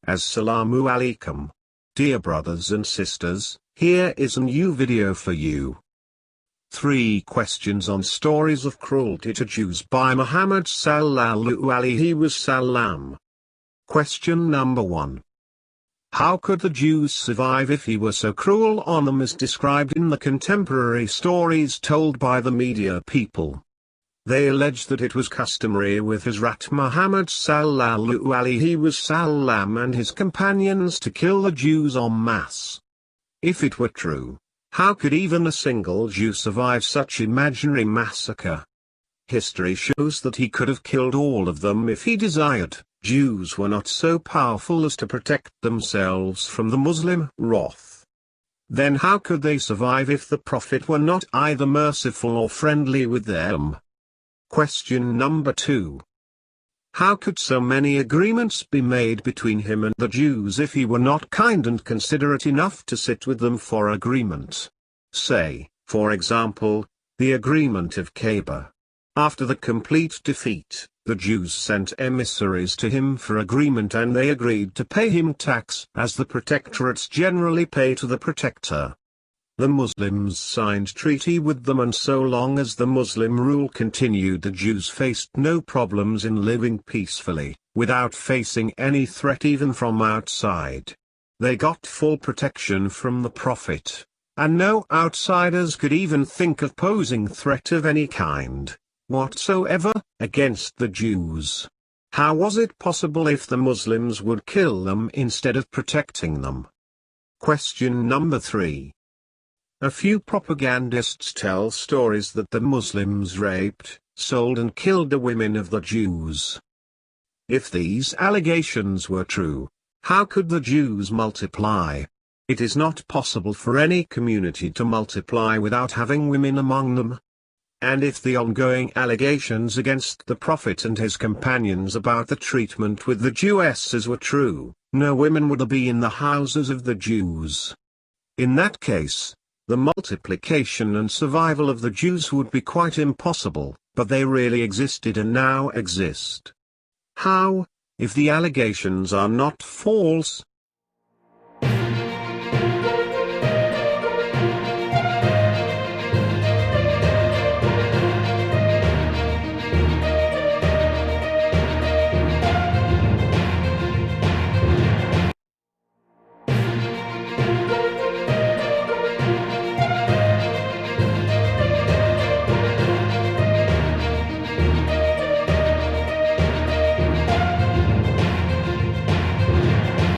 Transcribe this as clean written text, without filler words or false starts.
Assalamu alaikum. Dear brothers and sisters, here is a new video for you. 3 questions on stories of cruelty to Jews by Muhammad sallallahu alaihi wasallam. Question number 1. How could the Jews survive if he were so cruel on them as described in the contemporary stories told by the media people? They allege that it was customary with Hazrat Muhammad sallallahu alaihi wasallam and his companions to kill the Jews en masse. If it were true, how could even a single Jew survive such imaginary massacre? History shows that he could have killed all of them if he desired. Jews were not so powerful as to protect themselves from the Muslim wrath. Then how could they survive if the Prophet were not either merciful or friendly with them? Question number 2. How could so many agreements be made between him and the Jews if he were not kind and considerate enough to sit with them for agreement? Say, for example, the agreement of Kaaba. After the complete defeat, the Jews sent emissaries to him for agreement and they agreed to pay him tax as the protectorates generally pay to the protector. The Muslims signed treaty with them, and so long as the Muslim rule continued, the Jews faced no problems in living peacefully, without facing any threat even from outside. They got full protection from the Prophet, and no outsiders could even think of posing threat of any kind whatsoever against the Jews. How was it possible if the Muslims would kill them instead of protecting them? Question number 3. A few propagandists tell stories that the Muslims raped, sold and killed the women of the Jews. If these allegations were true, how could the Jews multiply? It is not possible for any community to multiply without having women among them. And if the ongoing allegations against the Prophet and his companions about the treatment with the Jewesses were true, no women would be in the houses of the Jews. In that case, the multiplication and survival of the Jews would be quite impossible, but they really existed and now exist. How, if the allegations are not false,